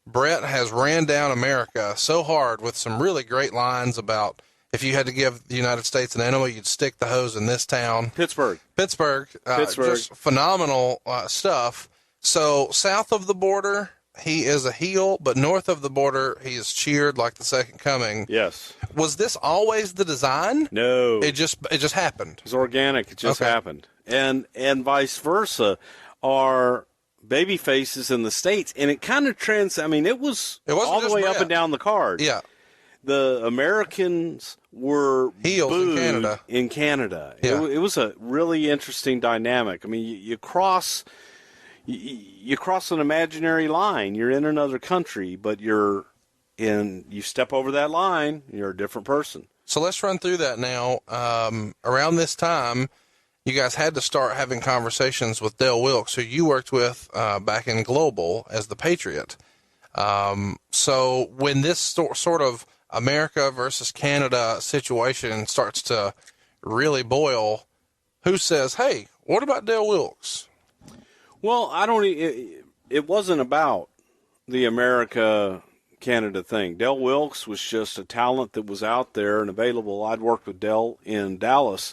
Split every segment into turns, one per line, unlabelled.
Bret has ran down America so hard with some really great lines about if you had to give the United States an enemy, you'd stick the hose in this town.
Pittsburgh.
Just phenomenal stuff. So south of the border, he is a heel, but north of the border, he is cheered like the second coming.
Yes.
Was this always the design?
No.
It just happened.
It was organic. It just happened. And vice versa are baby faces in the States. And it kind of it was all the way
Bret.
up and down the card.
Yeah.
The Americans were
heels
booed in Canada.
Yeah.
It was a really interesting dynamic. I mean, you cross an imaginary line. You're in another country, but you step over that line, you're a different person.
So let's run through that now. Around this time, you guys had to start having conversations with Dale Wilkes, who you worked with back in Global as the Patriot. So when this sort of America versus Canada situation starts to really boil, who says, hey, what about Dale Wilkes?
Well, it wasn't about the America-Canada thing. Dale Wilkes was just a talent that was out there and available. I'd worked with Dale in Dallas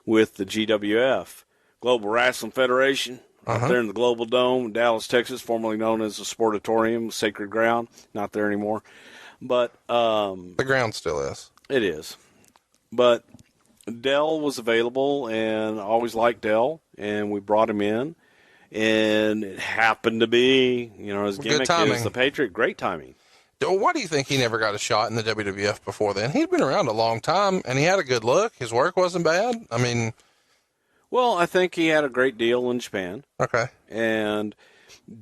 with the GWF, Global Wrestling Federation, up there in the Global Dome, Dallas, Texas, formerly known as the Sportatorium, Sacred Ground, not there anymore. But
the ground still is.
It is. But Dell was available, and I always liked Dell, and we brought him in. And it happened to be, his gimmick is the Patriot. Great timing.
Why do you think he never got a shot in the WWF before then? He'd been around a long time, and he had a good look. His work wasn't bad. I mean...
Well, I think he had a great deal in Japan.
Okay.
And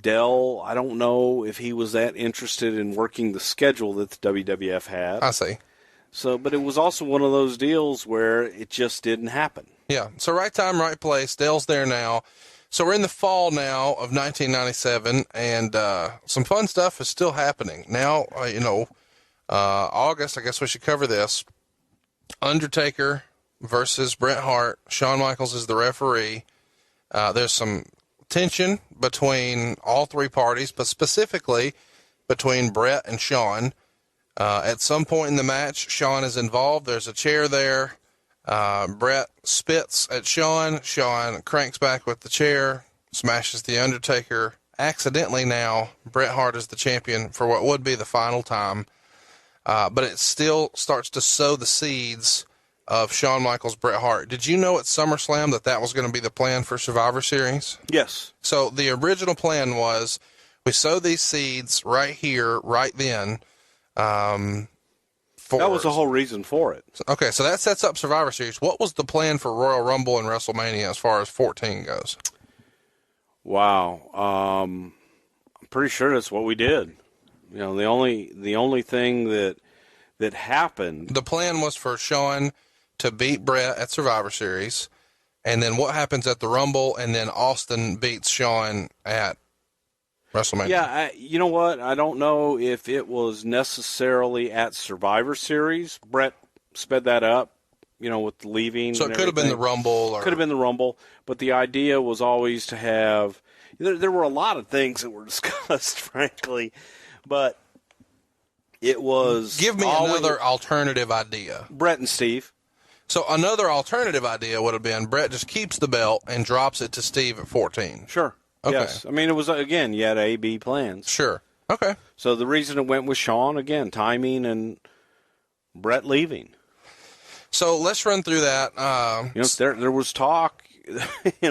Dell, I don't know if he was that interested in working the schedule that the WWF had.
I see.
So, but it was also one of those deals where it just didn't happen.
Yeah. So right time, right place. Dell's there now. So we're in the fall now of 1997, and some fun stuff is still happening. Now, August, I guess we should cover this. Undertaker versus Bret Hart. Shawn Michaels is the referee. There's some tension between all three parties, but specifically between Bret and Shawn. At some point in the match, Shawn is involved. There's a chair there. Bret spits at Shawn. Shawn cranks back with the chair, smashes the Undertaker. Accidentally now, Bret Hart is the champion for what would be the final time. But it still starts to sow the seeds of Shawn Michaels, Bret Hart. Did you know at SummerSlam that was going to be the plan for Survivor Series?
Yes.
So the original plan was we sow these seeds right here, right then.
That was the whole reason for it.
Okay, so that sets up Survivor Series. What was the plan for Royal Rumble and WrestleMania as far as 14 goes?
Wow. I'm pretty sure that's what we did. The only thing that happened.
The plan was for Shawn to beat Bret at Survivor Series, and then what happens at the Rumble, and then Austin beats Shawn at WrestleMania.
Yeah, you know what? I don't know if it was necessarily at Survivor Series. Bret sped that up, with leaving.
So it could have been the Rumble.
Could have been the Rumble, but the idea was always to have. There were a lot of things that were discussed, frankly, but it was.
Give me another alternative idea.
Bret and Steve.
So another alternative idea would have been Bret just keeps the belt and drops it to Steve at 14.
Sure. Okay. Yes. I mean, it was, again, you had A, B plans.
Sure. Okay.
So the reason it went with Shawn, again, timing and Bret leaving.
So let's run through that.
There was talk, you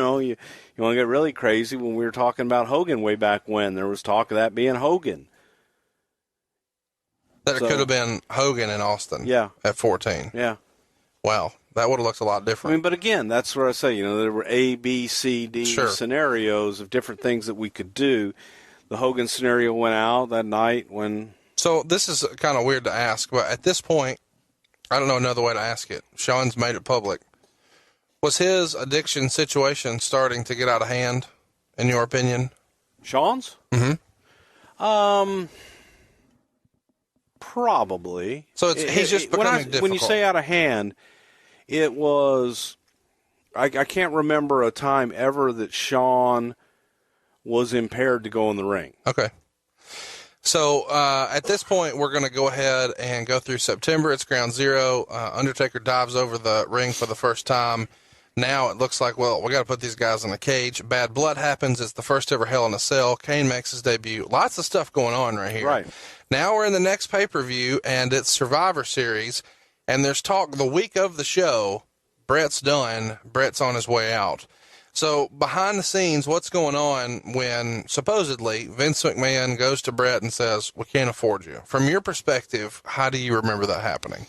want to get really crazy when we were talking about Hogan way back when. There was talk of that being Hogan.
That it could have been Hogan and Austin.
Yeah.
At 14.
Yeah.
Wow. That would have looked a lot different.
I mean, but again, that's where I say, there were A, B, C, D scenarios of different things that we could do. The Hogan scenario went out that night when...
So this is kind of weird to ask, but at this point, I don't know another way to ask it. Shawn's made it public. Was his addiction situation starting to get out of hand, in your opinion?
Shawn's?
Mm-hmm.
Probably.
So he's just becoming difficult.
When you say out of hand... It was, I can't remember a time ever that Shawn was impaired to go in the ring.
Okay. So at this point, we're going to go ahead and go through September. It's Ground Zero. Undertaker dives over the ring for the first time. Now it looks like, well, we got to put these guys in a cage. Bad blood happens. It's the first ever Hell in a Cell. Kane makes his debut. Lots of stuff going on right here.
Right.
Now we're in the next pay-per-view, and it's Survivor Series. And there's talk the week of the show, Bret's done. Bret's on his way out. So behind the scenes, what's going on when supposedly Vince McMahon goes to Bret and says, we can't afford you? From your perspective, how do you remember that happening?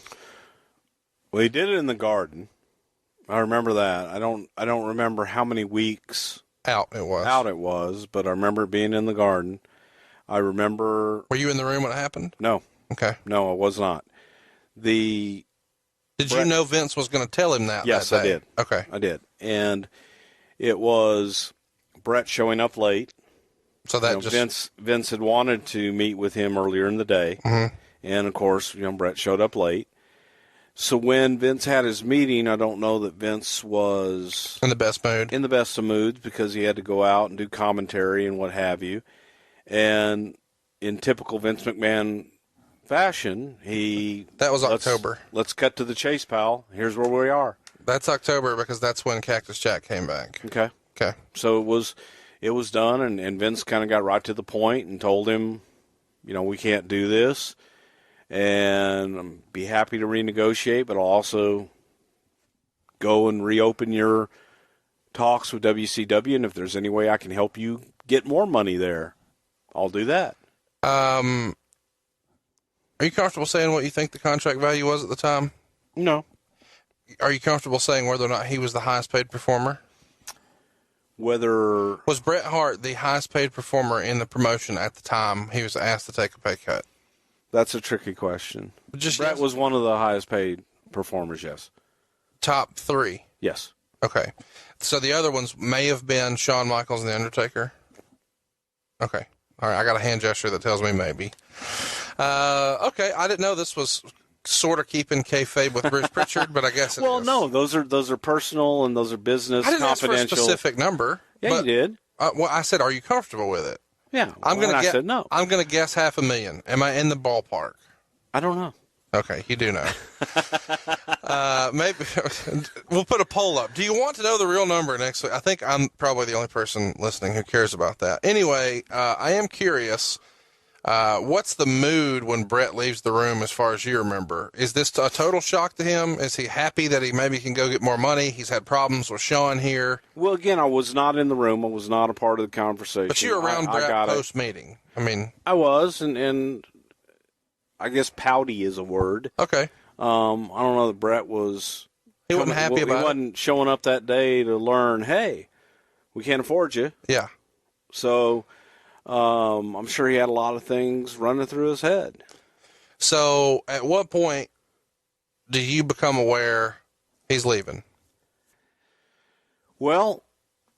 Well, he did it in the Garden. I remember that. I don't remember how many weeks
out it was,
but I remember being in the Garden. I remember.
Were you in the room when it happened?
No.
Okay.
No, I was not. Did
you know Vince was going to tell him that?
Yes,
that day?
I did.
Okay.
I did. And it was Bret showing up late.
So that
Vince had wanted to meet with him earlier in the day.
Mm-hmm.
And of course, Bret showed up late. So when Vince had his meeting, I don't know that Vince was
in the best mood.
In the best of moods because he had to go out and do commentary and what have you. And in typical Vince McMahon fashion,
that was October.
Let's cut to the chase, pal. Here's where we are.
That's October because that's when Cactus Jack came back.
Okay.
Okay.
So it was done, and Vince kind of got right to the point and told him, we can't do this. And I'll be happy to renegotiate, but I'll also go and reopen your talks with WCW, and if there's any way I can help you get more money there, I'll do that.
Are you comfortable saying what you think the contract value was at the time?
No.
Are you comfortable saying whether or not he was the highest paid performer? Was Bret Hart the highest paid performer in the promotion at the time he was asked to take a pay cut?
That's a tricky question. Bret was one of the highest paid performers, yes.
Top 3?
Yes.
Okay. So the other ones may have been Shawn Michaels and The Undertaker? Okay. All right, I got a hand gesture that tells me maybe. Okay, I didn't know this was sort of keeping kayfabe with Bruce Prichard, but I guess it is.
Well, no, those are personal and those are business,
I didn't
confidential.
ask for a specific number.
Yeah, you did.
Well, I said, are you comfortable with it?
Yeah.
I
said no.
I'm going to guess $500,000. Am I in the ballpark?
I don't know.
Okay, you do know. Maybe we'll put a poll up. Do you want to know the real number next week? I think I'm probably the only person listening who cares about that. Anyway, I am curious. What's the mood when Bret leaves the room as far as you remember? Is this a total shock to him? Is he happy that he maybe can go get more money? He's had problems with Shawn here.
Well, again, I was not in the room. I was not a part of the conversation.
But you were around Bret post-meeting.
I was, and I guess pouty is a word.
Okay.
I don't know that Bret was...
He wasn't happy about it?
He wasn't showing up that day to learn, hey, we can't afford you.
Yeah.
So... I'm sure he had a lot of things running through his head.
So, at what point do you become aware he's leaving?
Well,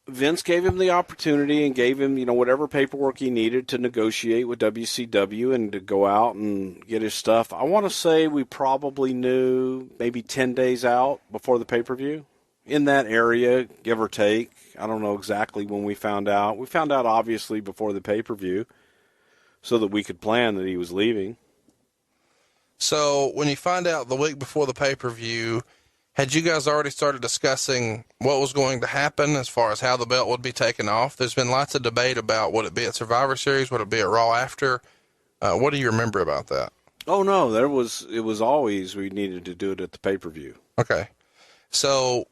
Vince gave him the opportunity and gave him, whatever paperwork he needed to negotiate with WCW and to go out and get his stuff. I want to say we probably knew maybe 10 days out before the pay-per-view. In that area, give or take. I don't know exactly when we found out. We found out, obviously, before the pay-per-view so that we could plan that he was leaving.
So when you find out the week before the pay-per-view, had you guys already started discussing what was going to happen as far as how the belt would be taken off? There's been lots of debate about would it be at Survivor Series, would it be at Raw after? What do you remember about that?
Oh, no, it was always we needed to do it at the pay-per-view.
Okay. So...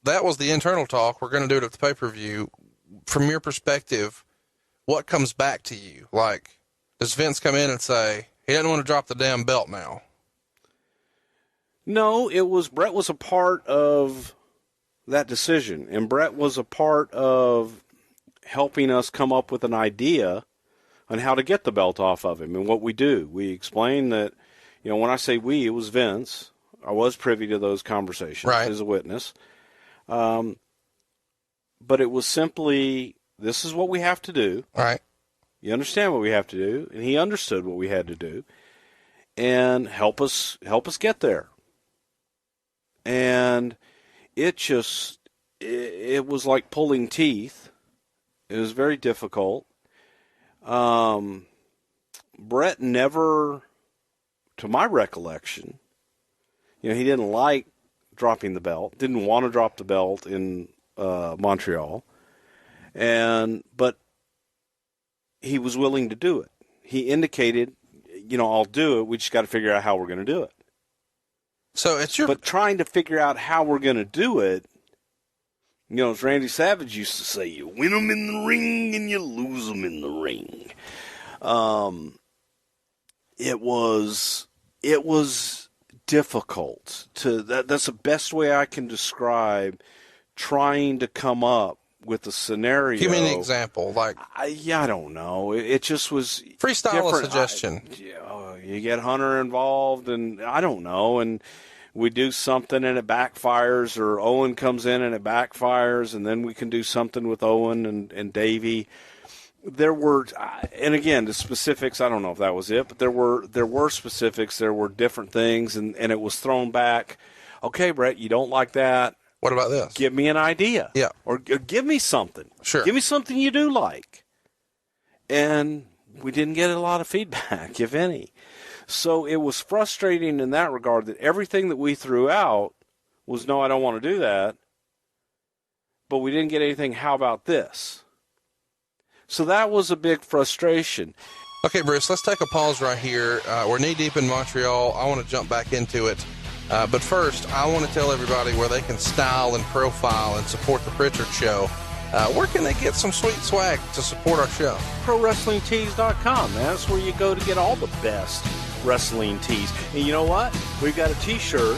that was the internal talk. We're going to do it at the pay-per-view. From your perspective, what comes back to you? Like, does Vince come in and say, he doesn't want to drop the damn belt now?
No, Bret was a part of that decision. And Bret was a part of helping us come up with an idea on how to get the belt off of him and what we do. We explain that, when I say we, it was Vince. I was privy to those conversations as a witness. But it was simply, this is what we have to do.
Right.
You understand what we have to do, and he understood what we had to do, and help us get there. And it was like pulling teeth. It was very difficult. Bret never, to my recollection, he didn't like dropping the belt, didn't want to drop the belt in Montreal, but he was willing to do it. He indicated, I'll do it. We just got to figure out how we're going to do it.
So but
trying to figure out how we're going to do it, as Randy Savage used to say, you win them in the ring and you lose them in the ring. It was difficult that's the best way I can describe trying to come up with a scenario.
Give me an example,
I don't know. It just was
freestyle a suggestion.
You get Hunter involved, and I don't know, and we do something and it backfires, or Owen comes in and it backfires, and then we can do something with Owen and Davey. There were, and again, the specifics, I don't know if that was it, but there were specifics. There were different things, and it was thrown back. Okay, Bret, you don't like that.
What about this?
Give me an idea.
Yeah.
Or give me something.
Sure.
Give me something you do like. And we didn't get a lot of feedback, if any. So it was frustrating in that regard that everything that we threw out was, no, I don't want to do that. But we didn't get anything, how about this? So that was a big frustration.
Okay, Bruce, let's take a pause right here. We're knee-deep in Montreal. I want to jump back into it. But first, I want to tell everybody where they can style and profile and support the Prichard Show. Where can they get some sweet swag to support our show?
ProWrestlingTees.com, man. That's where you go to get all the best wrestling tees. And you know what? We've got a T-shirt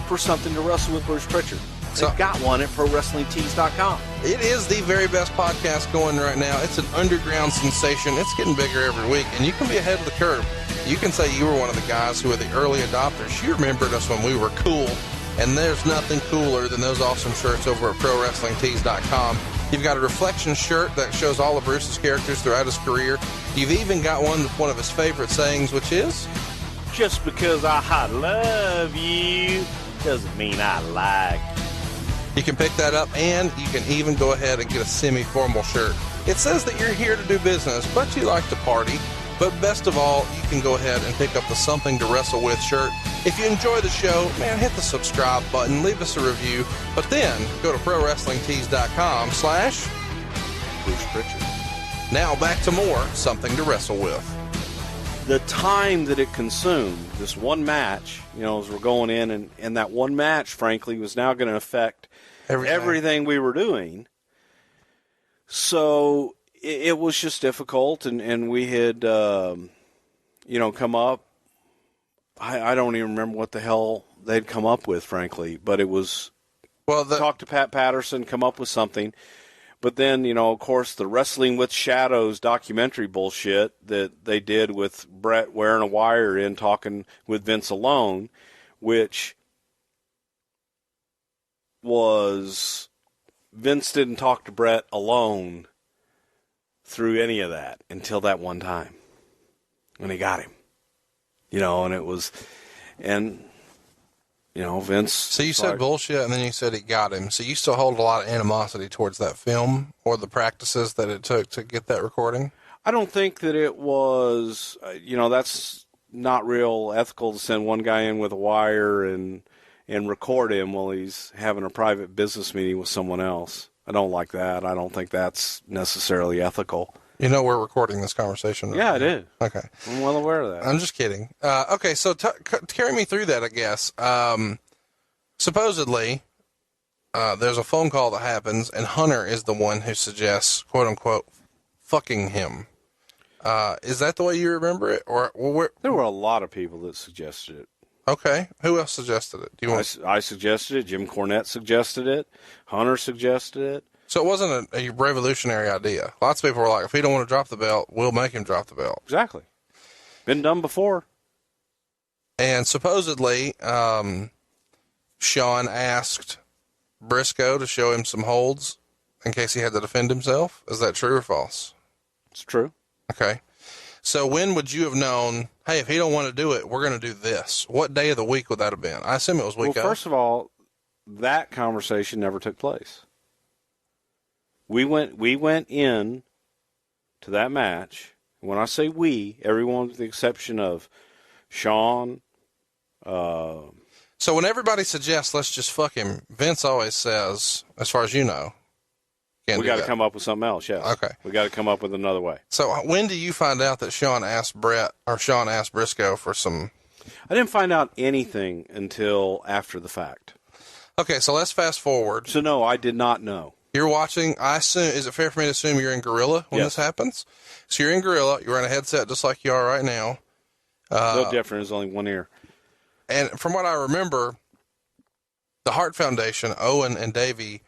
for Something to Wrestle with Bruce Prichard. They've got one at ProWrestlingTees.com.
It is the very best podcast going right now. It's an underground sensation. It's getting bigger every week, and you can be ahead of the curve. You can say you were one of the guys who were the early adopters. You remembered us when we were cool, and there's nothing cooler than those awesome shirts over at ProWrestlingTees.com. You've got a reflection shirt that shows all of Bruce's characters throughout his career. You've even got one with one of his favorite sayings, which is,
just because I love you doesn't mean I like you.
You can pick that up, and you can even go ahead and get a semi-formal shirt. It says that you're here to do business, but you like to party. But best of all, you can go ahead and pick up the Something to Wrestle With shirt. If you enjoy the show, man, hit the subscribe button, leave us a review, but then go to ProWrestlingTees.com/Bruce Prichard. Now back to more Something to Wrestle With.
The time that it consumed, this one match, as we're going in, and that one match, frankly, was now going to affect everything we were doing. So it was just difficult, and we had, come up. I don't even remember what the hell they'd come up with, frankly, but it was talk to Pat Patterson, come up with something. But then, of course, the Wrestling with Shadows documentary bullshit that they did with Bret wearing a wire in, talking with Vince alone, which was Vince didn't talk to Bret alone through any of that until that one time when he got him. And it was, Vince.
So you said bullshit, and then you said he got him. So you still hold a lot of animosity towards that film or the practices that it took to get that recording?
I don't think that it was, that's not real ethical to send one guy in with a wire and record him while he's having a private business meeting with someone else. I don't like that. I don't think that's necessarily ethical.
We're recording this conversation right
now.
I
do.
Okay.
I'm well aware of that.
I'm just kidding. Okay, so carry me through that, I guess. Supposedly, there's a phone call that happens, and Hunter is the one who suggests, quote-unquote, fucking him. Is that the way you remember it? Or
there were a lot of people that suggested it.
Okay. Who else suggested it?
I suggested it. Jim Cornette suggested it. Hunter suggested it.
So it wasn't a revolutionary idea. Lots of people were like, if he don't want to drop the belt, we'll make him drop the belt.
Exactly. Been done before.
And supposedly, Shawn asked Briscoe to show him some holds in case he had to defend himself. Is that true or false?
It's true.
Okay. So when would you have known, hey, if he don't want to do it, we're going to do this? What day of the week would that have been? I assume it was week
Well, first of all, that conversation never took place. We went in to that match When I say we, everyone with the exception of Sean.
So when everybody suggests, let's just fuck him, Vince always says, as far as you know,
we got to come up with something else, yes.
Okay.
We got to come up with another way.
So when do you find out that Sean asked Briscoe for some...
I didn't find out anything until after the fact.
Okay, so let's fast forward.
So no, I did not know.
You're watching, I assume, is it fair for me to assume you're in Gorilla when this happens? So you're in Gorilla, you're in a headset just like you are right now.
No different, there's only one ear.
And from what I remember, the Hart Foundation, Owen and Davey,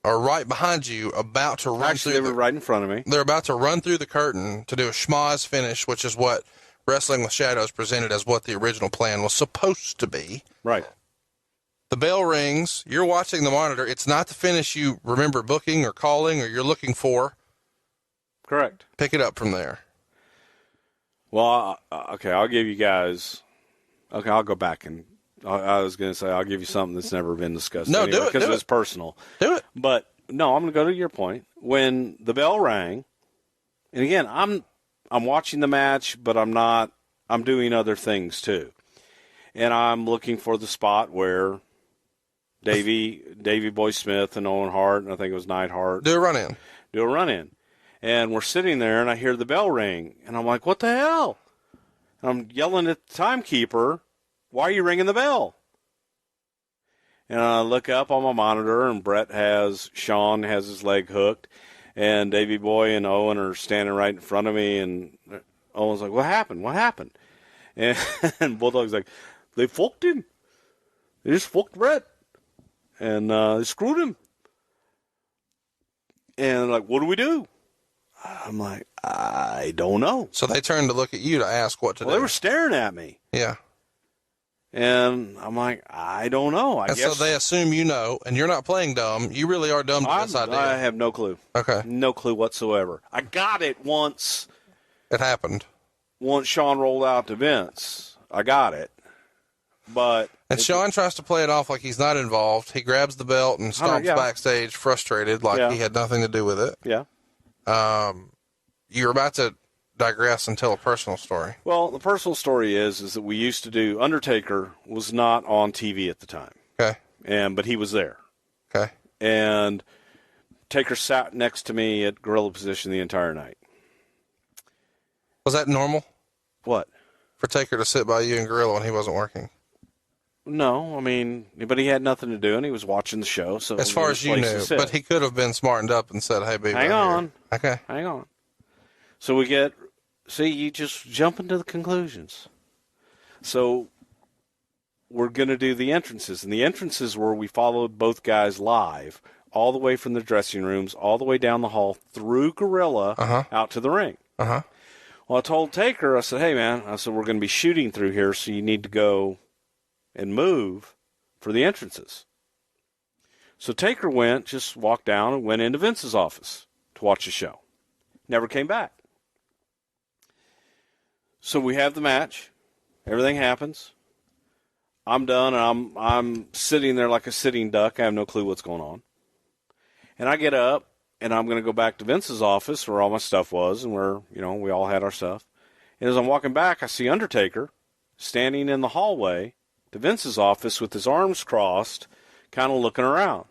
are right behind you, about to run through.
They were right in front of me.
They're about to run through the curtain to do a schmoz finish, which is what Wrestling with Shadows presented as what the original plan was supposed to be.
Right.
The bell rings. You're watching the monitor. It's not the finish you remember booking or calling or you're looking for.
Correct.
Pick it up from there.
Well, okay, I'll give you guys... Okay, I'll go back and... I was going to say, I'll give you something that's never been discussed.
No,
anyway,
do it.
Because it's personal.
Do it.
But, no, I'm going to go to your point. When the bell rang, and again, I'm watching the match, but I'm doing other things too. And I'm looking for the spot where Davey Boy Smith and Owen Hart, and I think it was Neidhart.
Do a run-in.
And we're sitting there, and I hear the bell ring, and I'm like, what the hell? And I'm yelling at the timekeeper, why are you ringing the bell? And I look up on my monitor, and Sean has his leg hooked, and Davey Boy and Owen are standing right in front of me, and Owen's like, what happened? And Bulldog's like, they fucked him. They just fucked Bret. And they screwed him. And like, what do we do? I'm like, I don't know.
So they turned to look at you to ask what to do.
They were staring at me.
Yeah.
And I'm like, I don't know. I guess.
So they assume you know, and you're not playing dumb. You really are dumb to this idea.
I have no clue.
Okay.
No clue whatsoever. I got it once.
It happened.
Once Sean rolled out to Vince, I got it. But
Sean tries to play it off like he's not involved. He grabs the belt and stomps backstage frustrated like he had nothing to do with it.
Yeah.
You're about to digress and tell a personal story.
Well, the personal story is that we used to do, Undertaker was not on TV at the time.
Okay.
But he was there.
Okay.
And Taker sat next to me at gorilla position the entire night.
Was that normal?
What?
For Taker to sit by you in gorilla when he wasn't working?
No, I mean, but he had nothing to do, and he was watching the show. So
as far as you knew, but he could have been smartened up and said, "Hey, baby,
hang on,
okay,
hang on." So you just jump into the conclusions. So we're going to do the entrances, and the entrances were we followed both guys live, all the way from the dressing rooms, all the way down the hall, through gorilla, out to the ring.
Well,
I told Taker, I said, "Hey, man," I said, "we're going to be shooting through here, so you need to go and move for the entrances." So Taker just walked down and went into Vince's office to watch the show. Never came back. So we have the match. Everything happens. I'm done, and I'm sitting there like a sitting duck. I have no clue what's going on. And I get up, and I'm going to go back to Vince's office where all my stuff was and where, we all had our stuff. And as I'm walking back, I see Undertaker standing in the hallway to Vince's office with his arms crossed, kind of looking around.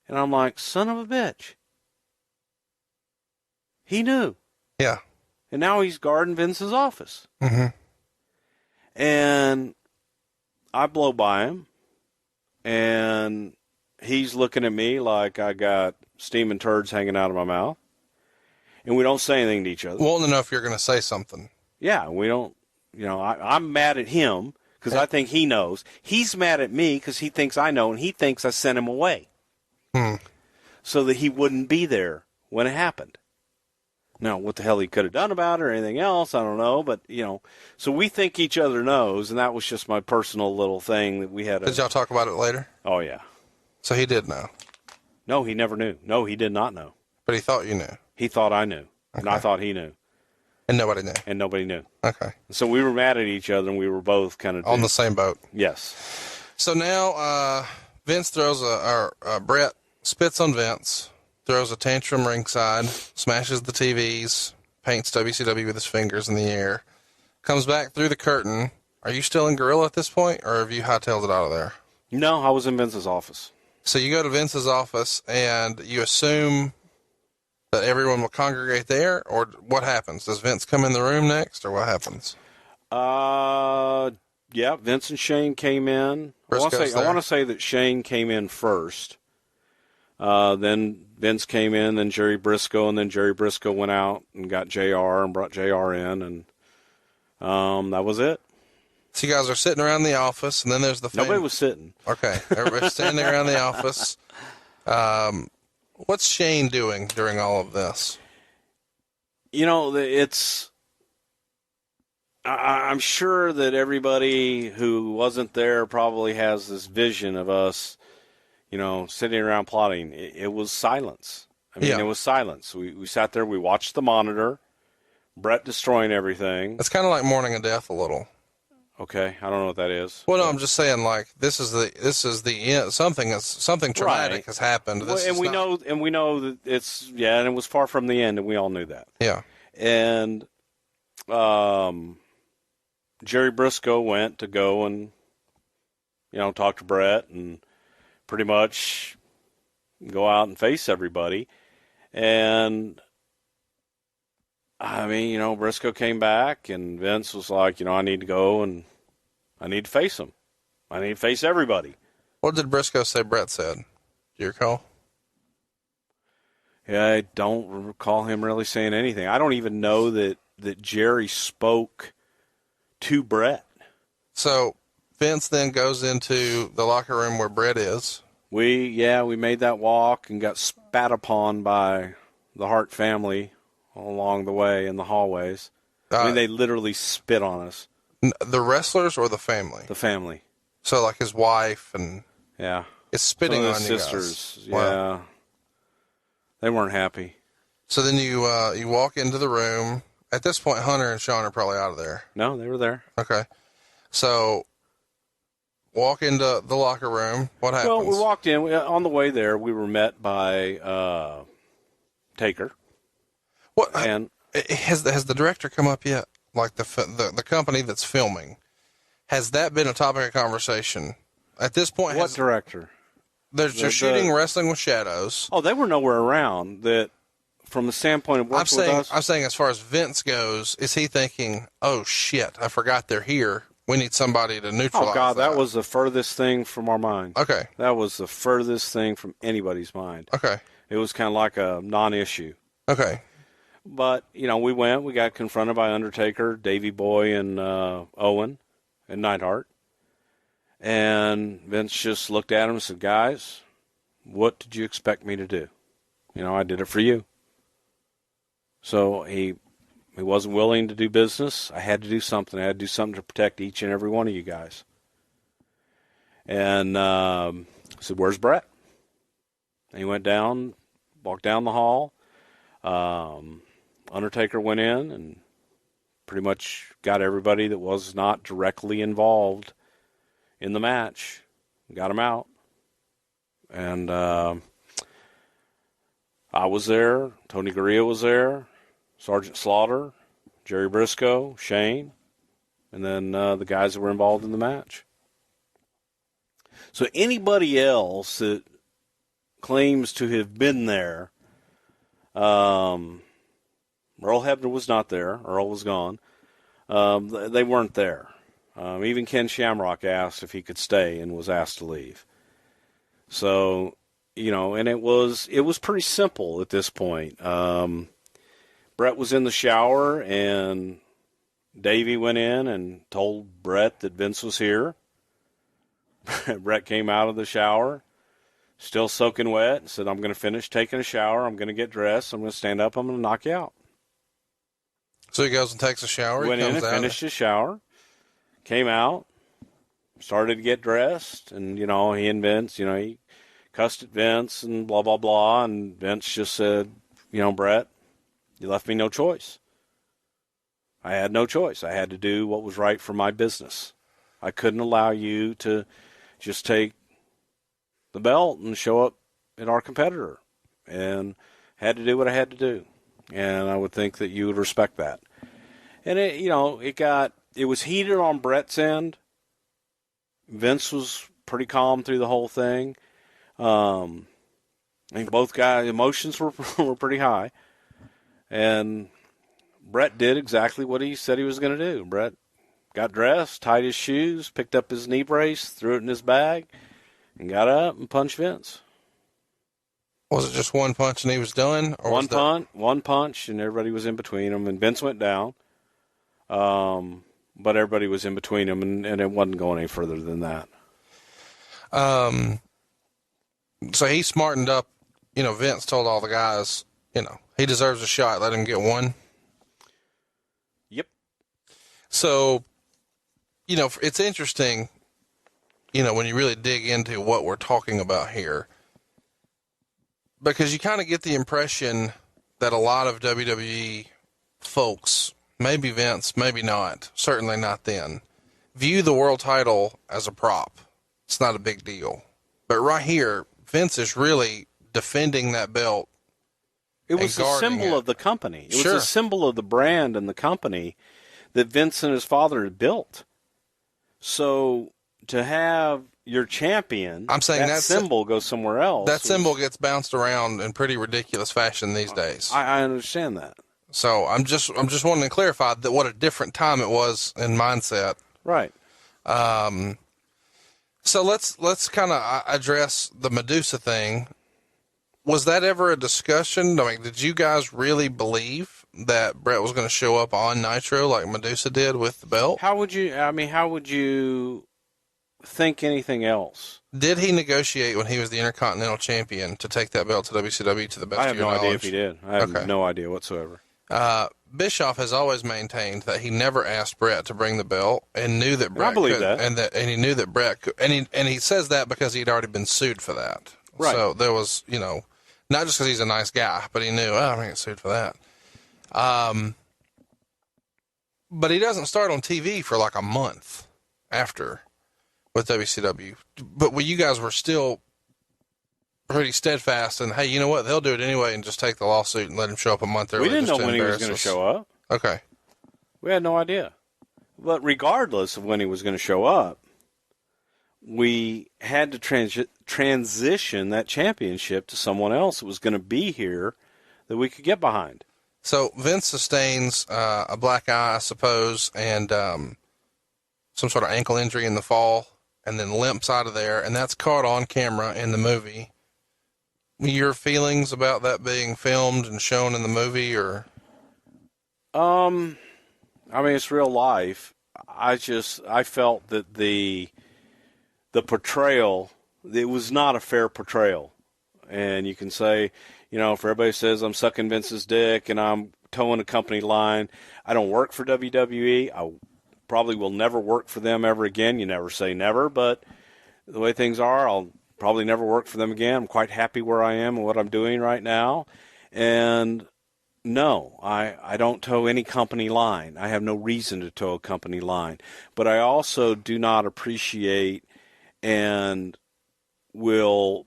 And I'm like, son of a bitch. He knew.
Yeah.
And now he's guarding Vince's office.
Mm-hmm.
And I blow by him, and he's looking at me like I got steaming turds hanging out of my mouth. And we don't say anything to each other.
Won't know if you're going to say something.
Yeah, we don't, I'm mad at him because I think he knows. He's mad at me because he thinks I know, and he thinks I sent him away. So that he wouldn't be there when it happened. Now, what the hell he could have done about it or anything else, I don't know. But, so we think each other knows, and that was just my personal little thing that we had.
Did y'all talk about it later?
Oh, yeah.
So he did know?
No, he never knew. No, he did not know.
But he thought you knew?
He thought I knew.
Okay.
And I thought he knew.
And nobody knew?
And nobody knew.
Okay.
So we were mad at each other, and we were both kind of...
on the same boat?
Yes.
So now Vince throws Bret spits on Vince, throws a tantrum ringside, smashes the TVs, paints WCW with his fingers in the air, comes back through the curtain. Are you still in Gorilla at this point, or have you hightailed it out of there?
No, I was in Vince's office.
So you go to Vince's office, and you assume that everyone will congregate there, or what happens? Does Vince come in the room next, or what happens?
Yeah, Vince and Shane came in. I want to say that Shane came in first. Then Vince came in, then Jerry Briscoe, and then Jerry Briscoe went out and got JR and brought JR in, and that was it.
So you guys are sitting around the office, and then there's the
Nobody was sitting.
Okay, everybody's standing around the office. What's Shane doing during all of this?
You know, I'm sure that everybody who wasn't there probably has this vision of us, you know, sitting around plotting. It was silence. I mean, It was silence. We sat there, we watched the monitor, Bret destroying everything.
It's kind of like Mourning a Death a little.
Okay, I don't know what that is.
Well, no, I'm just saying, like, this is the end. Something traumatic has happened.
We know that and it was far from the end, and we all knew that.
Yeah.
And Jerry Briscoe went to go and, you know, talk to Bret and pretty much go out and face everybody. And I mean, you know, Briscoe came back, and Vince was like, you know, I need to go and I need to face him. I need to face everybody.
What did Briscoe say Bret said? Do you recall?
Yeah, I don't recall him really saying anything. I don't even know that Jerry spoke to Bret.
So Vince then goes into the locker room where Bret is.
We made that walk and got spat upon by the Hart family along the way in the hallways. I mean, they literally spit on us.
The wrestlers or the family?
The family.
So, like his wife and...
Yeah.
It's spitting on you
sisters.
guys.
Yeah.
Wow.
They weren't happy.
So then you walk into the room. At this point, Hunter and Sean are probably out of there.
No, they were there.
Okay. So, walk into the locker room. What happens?
Well, we walked in. On the way there, we were met by Taker.
What?
And
has the director come up yet? Like the company that's filming, has that been a topic of conversation at this point?
What director?
They're shooting Wrestling with Shadows.
Oh, they were nowhere around. That from the standpoint of working with us.
I'm saying as far as Vince goes, is he thinking, "Oh shit, I forgot they're here. We need somebody to neutralize."
Oh God, that was the furthest thing from our mind.
Okay,
that was the furthest thing from anybody's mind.
Okay,
it was kind of like a non-issue.
Okay.
But, you know, we got confronted by Undertaker, Davey Boy, and Owen, and Neidhart. And Vince just looked at him and said, guys, what did you expect me to do? You know, I did it for you. So he wasn't willing to do business. I had to do something. I had to do something to protect each and every one of you guys. And I said, where's Bret? And he went down, walked down the hall. Undertaker went in and pretty much got everybody that was not directly involved in the match, got them out. And I was there, Tony Gurria was there, Sergeant Slaughter, Jerry Briscoe, Shane, and then the guys that were involved in the match. So anybody else that claims to have been there, Earl Hebner was not there. Earl was gone. They weren't there. Even Ken Shamrock asked if he could stay and was asked to leave. So, you know, and it was pretty simple at this point. Bret was in the shower, and Davey went in and told Bret that Vince was here. Bret came out of the shower, still soaking wet, and said, I'm going to finish taking a shower. I'm going to get dressed. I'm going to stand up. I'm going to knock you out.
So he goes and takes a shower.
Went in and finished his shower, came out, started to get dressed, and, you know, he and Vince, you know, he cussed at Vince and blah, blah, blah, and Vince just said, you know, Bret, you left me no choice. I had no choice. I had to do what was right for my business. I couldn't allow you to just take the belt and show up at our competitor, and had to do what I had to do. And I would think that you would respect that. And it was heated on Bret's end. Vince was pretty calm through the whole thing. I think both guys' emotions were pretty high. And Bret did exactly what he said he was going to do. Bret got dressed, tied his shoes, picked up his knee brace, threw it in his bag, and got up and punched Vince.
Was it just one punch and he was done? Or
one punch, and everybody was in between them, and Vince went down. But everybody was in between them, and it wasn't going any further than that.
So he smartened up. Vince told all the guys, he deserves a shot. Let him get one.
Yep.
So, it's interesting, when you really dig into what we're talking about here, because you kind of get the impression that a lot of WWE folks, maybe Vince, maybe not, certainly not then, view the world title as a prop. It's not a big deal. But right here, Vince is really defending that belt.
It was a symbol of the company. It was a symbol of the brand and the company that Vince and his father had built. So to have your champion,
I'm saying
that symbol goes somewhere else.
That symbol gets bounced around in pretty ridiculous fashion these days.
I understand that.
So I'm just wanting to clarify that what a different time it was in mindset.
Right.
So let's kind of address the Medusa thing. Was that ever a discussion? I mean, did you guys really believe that Bret was going to show up on Nitro like Medusa did with the belt?
How would you think anything else?
Did he negotiate when he was the Intercontinental Champion to take that belt to WCW to the best of your knowledge?
I have no idea if he did. I have no idea whatsoever.
Bischoff has always maintained that he never asked Bret to bring the belt and knew that Bret
could,
and he knew that Bret could, and he says that because he'd already been sued for that.
Right.
So there was, not just because he's a nice guy, but he knew, I'm going to get sued for that. But he doesn't start on TV for like a month after with WCW. But you guys were still pretty steadfast and, hey, you know what? They'll do it anyway and just take the lawsuit and let him show up a month early.
We didn't know when he was going to show up.
Okay.
We had no idea. But regardless of when he was going to show up, we had to transition that championship to someone else that was going to be here that we could get behind.
So Vince sustains a black eye, I suppose, and some sort of ankle injury in the fall, and then limps out of there, and that's caught on camera in the movie. Your feelings about that being filmed and shown in the movie, or?
I mean, it's real life. I felt that the portrayal, it was not a fair portrayal. And you can say, if everybody says I'm sucking Vince's dick and I'm towing a company line, I don't work for WWE. I probably will never work for them ever again. You never say never, but the way things are, I'll probably never work for them again. I'm quite happy where I am and what I'm doing right now. And no, I don't tow any company line. I have no reason to tow a company line. But I also do not appreciate and will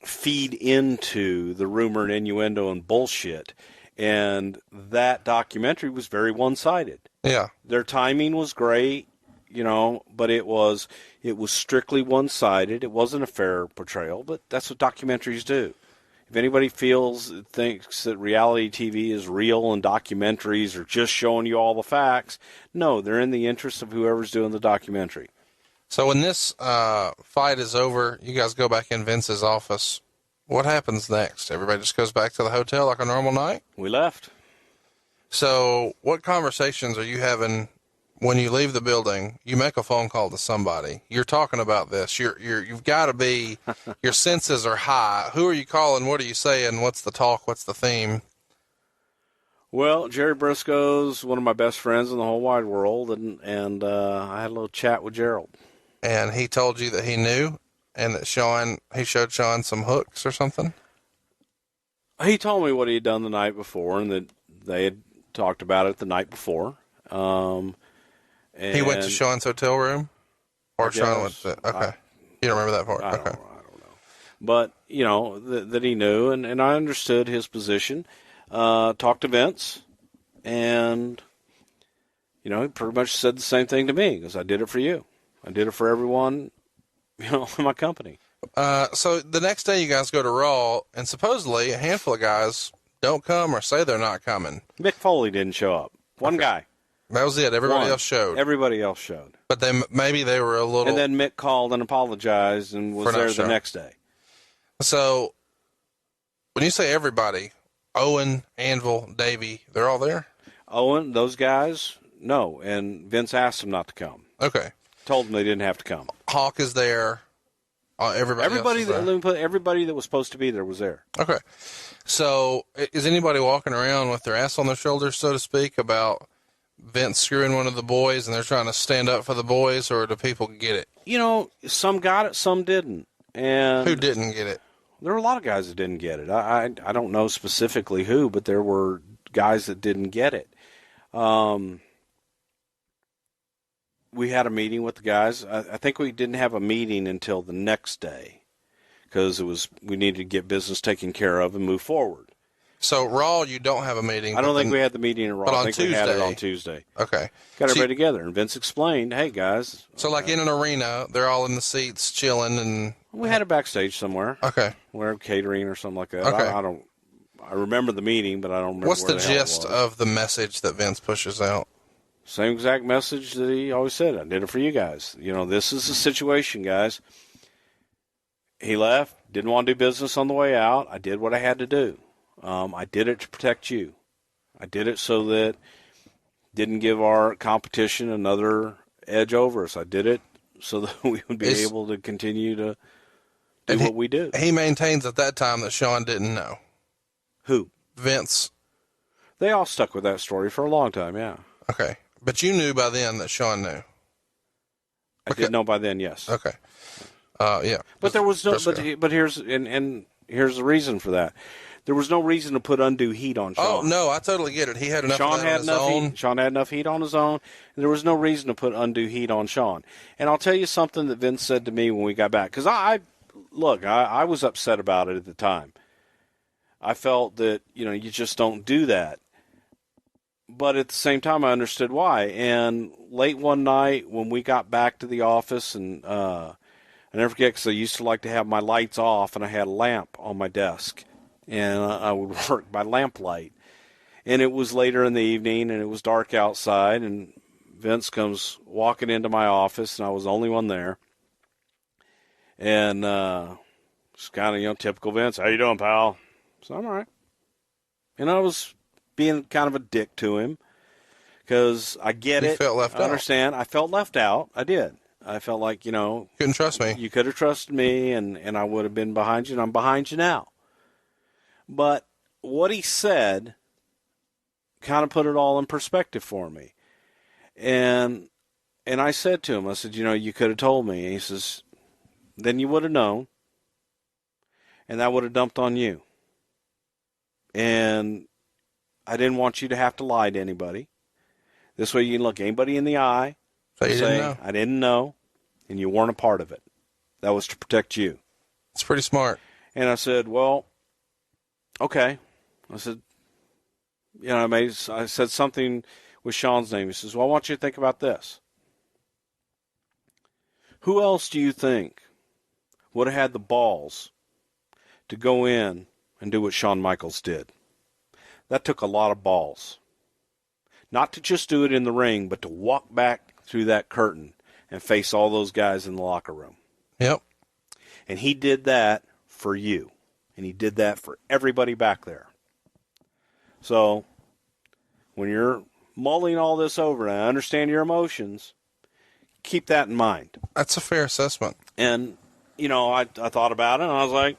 feed into the rumor and innuendo and bullshit. And that documentary was very one-sided.
Yeah.
Their timing was great, but it was strictly one-sided. It wasn't a fair portrayal, but that's what documentaries do. If anybody thinks that reality TV is real and documentaries are just showing you all the facts, no, they're in the interest of whoever's doing the documentary.
So when this fight is over, you guys go back in Vince's office. What happens next? Everybody just goes back to the hotel like a normal night?
We left.
So what conversations are you having when you leave the building? You make a phone call to somebody. You're talking about this. You've got to be, your senses are high. Who are you calling? What are you saying? What's the talk? What's the theme?
Well, Jerry Briscoe's one of my best friends in the whole wide world, and I had a little chat with Gerald.
And he told you that he knew, and that he showed Sean some hooks or something?
He told me what he had done the night before, and that they had talked about it the night before. And
he went to Sean's hotel room? Or Sean went to, okay. You don't remember that part?
I don't know. But, that he knew, and I understood his position. talked to Vince, and, he pretty much said the same thing to me, because I did it for you. I did it for everyone, in my company.
So the next day you guys go to Raw, and supposedly a handful of guys don't come or say they're not coming.
Mick Foley didn't show up. One guy.
That was it. Everybody else showed.
Everybody else showed.
But maybe they were a little...
And then Mick called and apologized and was there the next day.
So, when you say everybody, Owen, Anvil, Davey, they're all there?
Owen, those guys, no. And Vince asked them not to come.
Okay.
Told them they didn't have to come.
Hawk is there. Everybody
that was supposed to be there was there.
Okay. So, is anybody walking around with their ass on their shoulders, so to speak, about Vince screwing one of the boys and they're trying to stand up for the boys, or do people get it?
Some got it, some didn't. And
who didn't get it?
There were a lot of guys that didn't get it. I don't know specifically who, but there were guys that didn't get it. We had a meeting with the guys. I think we didn't have a meeting until the next day, because we needed to get business taken care of and move forward.
So Raw, you don't have a meeting.
I don't think we had the meeting in Raw. I think we had it on Tuesday.
Okay.
Got everybody together, and Vince explained, "Hey guys."
So like in an arena, they're all in the seats chilling, and
we had it backstage somewhere.
Okay.
Where catering or something like that.
Okay.
I remember the meeting, but I don't remember.
What's the gist of the message that Vince pushes out?
Same exact message that he always said. I did it for you guys. This is the situation, guys. He left, didn't want to do business on the way out. I did what I had to do. I did it to protect you. I did it so that didn't give our competition another edge over us. I did it so that we would be able to continue to do what we do.
He maintains at that time that Shawn didn't know.
Who?
Vince.
They all stuck with that story for a long time, yeah.
Okay. But you knew by then that Shawn knew.
I did know by then, yes.
Okay. Yeah.
But there was no. But here's the reason for that. There was no reason to put undue heat on Shawn.
Oh no, I totally get it. He had enough of that on his own.
Shawn had enough heat on his own. And there was no reason to put undue heat on Shawn. And I'll tell you something that Vince said to me when we got back, because I was upset about it at the time. I felt that you just don't do that. But at the same time, I understood why. And late one night when we got back to the office, and I never forget, because I used to like to have my lights off, and I had a lamp on my desk. And I would work by lamplight. And it was later in the evening, and it was dark outside, and Vince comes walking into my office, and I was the only one there. And just kind of, typical Vince, "How you doing, pal?" So I'm all right. And I was being kind of a dick to him, because I get it.
You felt left out.
I understand. I felt left out. I did. I felt like,
couldn't trust me.
You could have trusted me, and I would have been behind you, and I'm behind you now. But what he said kind of put it all in perspective for me. And I said to him, I said, you could have told me. And he says, then you would have known, and that would have dumped on you. And I didn't want you to have to lie to anybody. This way you can look anybody in the eye and say, I didn't know, and you weren't a part of it. That was to protect you.
It's pretty smart.
And I said, well, okay. I said, I said something with Shawn's name. He says, well, I want you to think about this. Who else do you think would have had the balls to go in and do what Shawn Michaels did? That took a lot of balls. Not to just do it in the ring, but to walk back through that curtain and face all those guys in the locker room.
Yep.
And he did that for you. And he did that for everybody back there. So, when you're mulling all this over, and I understand your emotions, keep that in mind.
That's a fair assessment.
And, I thought about it, and I was like,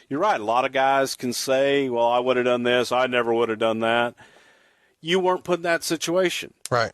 you're right. A lot of guys can say, well, I would have done this. I never would have done that. You weren't put in that situation.
Right.